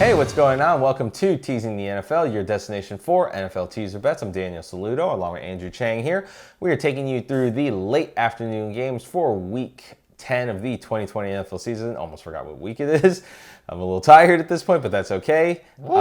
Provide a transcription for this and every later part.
Hey, what's going on? Welcome to Teasing the NFL, your destination for NFL teaser bets. I'm Daniel Saludo, along with Andrew Chang here. We are taking you through the late afternoon games for Week 10 of the 2020 NFL season. Almost forgot what week it is. I'm a little tired at this point, but that's okay. Wake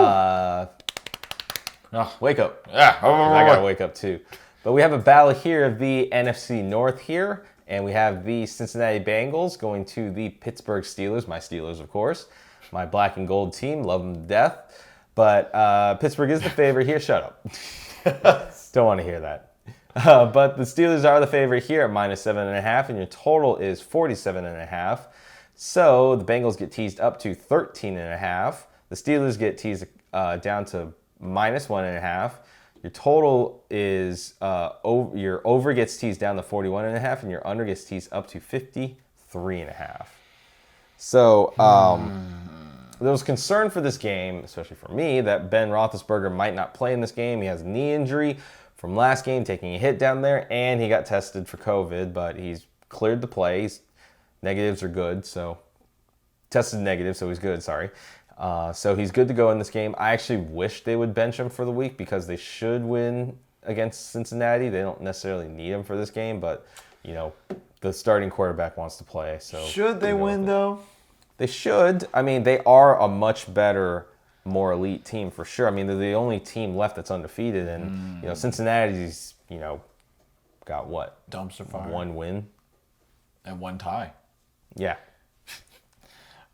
up. Yeah. I gotta wake up too. But we have a battle here of the NFC North here, and we have the Cincinnati Bengals going to the Pittsburgh Steelers, my Steelers, of course. My black and gold team, love them to death. But Pittsburgh is the favorite here. Shut up. Don't want to hear that. But the Steelers are the favorite here at -7.5, and your total is 47.5. So the Bengals get teased up to 13.5. The Steelers get teased down to -1.5. Your total is your over gets teased down to 41.5, and your under gets teased up to 53.5. So there was concern for this game, especially for me, that Ben Roethlisberger might not play in this game. He has a knee injury from last game, taking a hit down there, and he got tested for COVID, but he's cleared to play. Negatives are good, so tested negative, so he's good, sorry. So he's good to go in this game. I actually wish they would bench him for the week because they should win against Cincinnati. They don't necessarily need him for this game, but, you know, the starting quarterback wants to play. So should they win, though? They should. I mean, they are a much better, more elite team for sure. I mean, they're the only team left that's undefeated, and you know, Cincinnati's, you know, got what? Dumpster fire. One win and one tie. Yeah.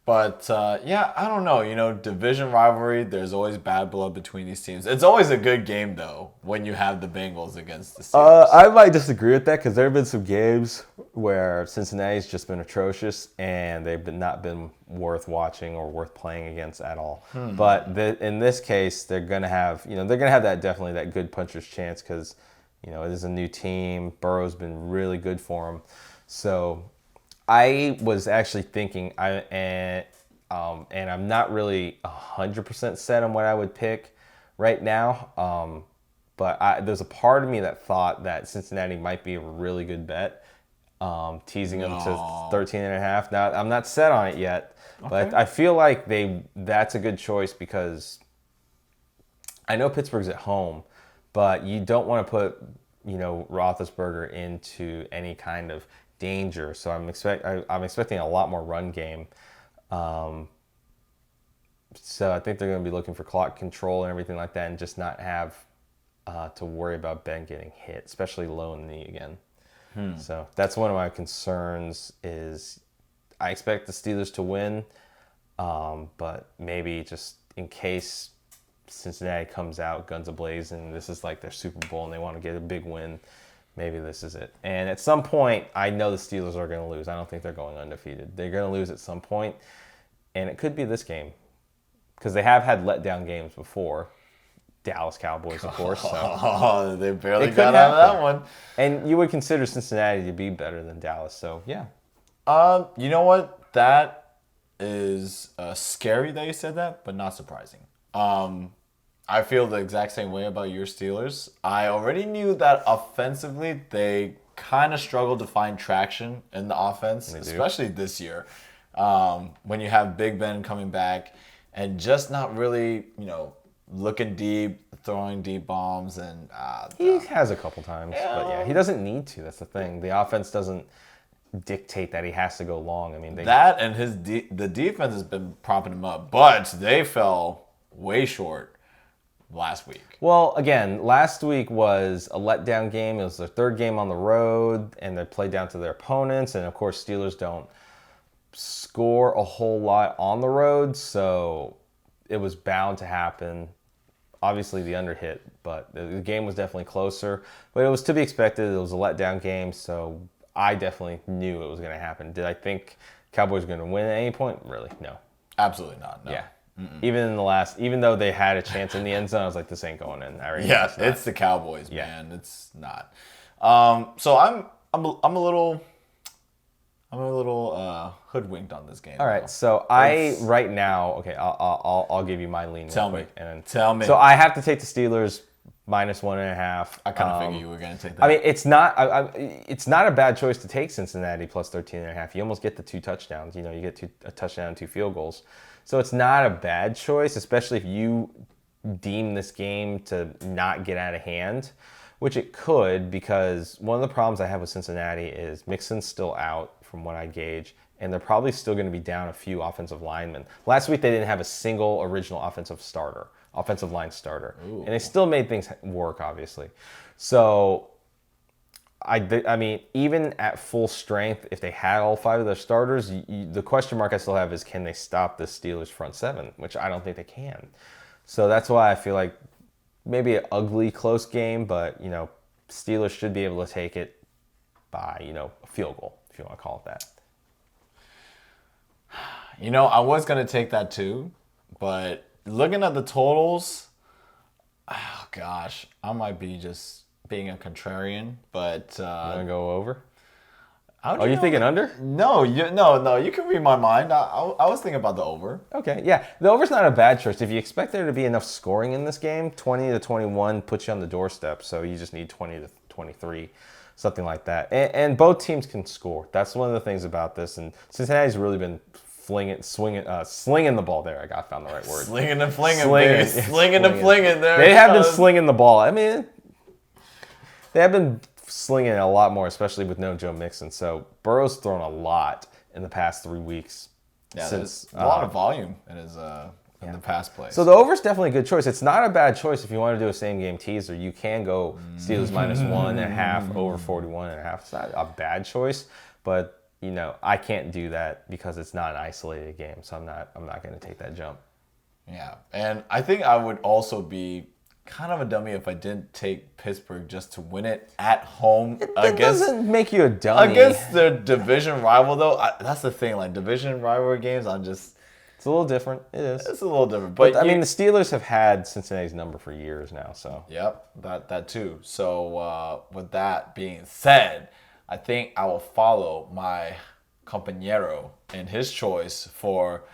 But, yeah, I don't know. You know, division rivalry, there's always bad blood between these teams. It's always a good game, though, when you have the Bengals against the Steelers. I might disagree with that because there have been some games where Cincinnati's just been atrocious and they've not been worth watching or worth playing against at all. But in this case, they're going to have, that definitely that good puncher's chance because, you know, it is a new team. Burrow's been really good for them. So I was actually thinking, and I'm not really 100% set on what I would pick right now, but there's a part of me that thought that Cincinnati might be a really good bet, teasing them to 13.5. Now, I'm not set on it yet, but I feel like that's a good choice because I know Pittsburgh's at home, but you don't want to put, you know, Roethlisberger into any kind of danger, so I'm expecting a lot more run game. So I think they're going to be looking for clock control and everything like that, and just not have to worry about Ben getting hit, especially low in the knee again. So that's one of my concerns. Is I expect the Steelers to win, but maybe just in case Cincinnati comes out guns ablaze and this is like their Super Bowl and they want to get a big win. Maybe this is it. And at some point, I know the Steelers are going to lose. I don't think they're going undefeated. They're going to lose at some point, and it could be this game because they have had letdown games before. Dallas Cowboys, of course. So they barely got out of that one. And you would consider Cincinnati to be better than Dallas, so yeah. You know what? That is scary that you said that, but not surprising. I feel the exact same way about your Steelers. I already knew that offensively they kind of struggled to find traction in the offense, especially this year. When you have Big Ben coming back and just not really, you know, looking deep, throwing deep bombs. And he has a couple times, but yeah, he doesn't need to. That's the thing. The offense doesn't dictate that he has to go long. I mean, that and the defense has been propping him up, but they fell way short last week. Well, again, last week was a letdown game. It was their third game on the road, and they played down to their opponents. And, of course, Steelers don't score a whole lot on the road, so it was bound to happen. Obviously, the under hit, but the game was definitely closer. But it was to be expected. It was a letdown game, so I definitely knew it was going to happen. Did I think Cowboys were going to win at any point? Really, no. Absolutely not, no. Yeah. Even though they had a chance in the end zone, I was like, this ain't going in. Yeah, it's the Cowboys, man. It's not. So I'm a little hoodwinked on this game. All right, so right now, okay, I'll give you my lean. Tell me. Tell me. So I have to take the Steelers -1.5. I kind of figured you were going to take that. I mean, it's not a bad choice to take Cincinnati plus 13.5. You almost get the 2 touchdowns. You know, you get a touchdown and 2 field goals. So it's not a bad choice, especially if you deem this game to not get out of hand, which it could, because one of the problems I have with Cincinnati is Mixon's still out from what I gauge, and they're probably still going to be down a few offensive linemen. Last week they didn't have a single original offensive line starter, and they still made things work, obviously. So I mean, even at full strength, if they had all 5 of their starters, the question mark I still have is, can they stop the Steelers front 7, which I don't think they can. So that's why I feel like maybe an ugly, close game, but, Steelers should be able to take it by, a field goal, if you want to call it that. I was going to take that too, but looking at the totals, oh gosh, I might be just being a contrarian, but... You want to go over? Are you thinking under? No, you can read my mind. I was thinking about the over. Okay, yeah. The over's not a bad choice. If you expect there to be enough scoring in this game, 20 to 21 puts you on the doorstep, so you just need 20 to 23, something like that. And both teams can score. That's one of the things about this, and Cincinnati's really been slinging the ball there. I found the right word. Slinging and flinging. Slinging and flinging there. They have been slinging the ball. I mean, they have been slinging it a lot more, especially with no Joe Mixon. So Burrow's thrown a lot in the past 3 weeks. Yeah, since a lot of volume in his in the pass plays. So the over's definitely a good choice. It's not a bad choice if you want to do a same game teaser. You can go Steelers -1.5 over 41.5. It's not a bad choice, but I can't do that because it's not an isolated game. So I'm not going to take that jump. Yeah, and I think I would also be kind of a dummy if I didn't take Pittsburgh just to win it at home. It doesn't make you a dummy. Against their division rival, though, that's the thing. Like, division rivalry games, it's a little different. It is. It's a little different. But I mean, the Steelers have had Cincinnati's number for years now, so. Yep, that too. So with that being said, I think I will follow my compañero in his choice for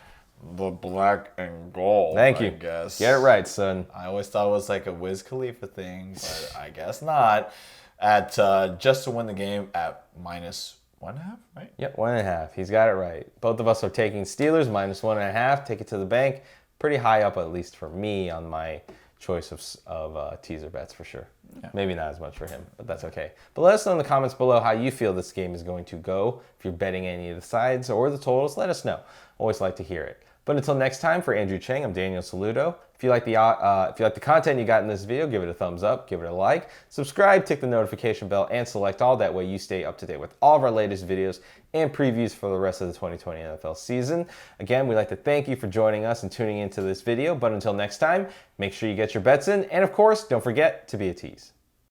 the black and gold. Thank you. I guess. Get it right, son. I always thought it was like a Wiz Khalifa thing, but I guess not. At just to win the game at -1.5, right? Yep, 1.5. He's got it right. Both of us are taking Steelers -1.5. Take it to the bank. Pretty high up, at least for me, on my choice of teaser bets for sure. Yeah. Maybe not as much for him, but that's okay. But let us know in the comments below how you feel this game is going to go. If you're betting any of the sides or the totals, let us know. Always like to hear it. But until next time, for Andrew Chang, I'm Daniel Saludo. If you like the content you got in this video, give it a thumbs up, give it a like, subscribe, tick the notification bell, and select all. That way you stay up to date with all of our latest videos and previews for the rest of the 2020 NFL season. Again, we'd like to thank you for joining us and tuning into this video. But until next time, make sure you get your bets in. And of course, don't forget to be a tease.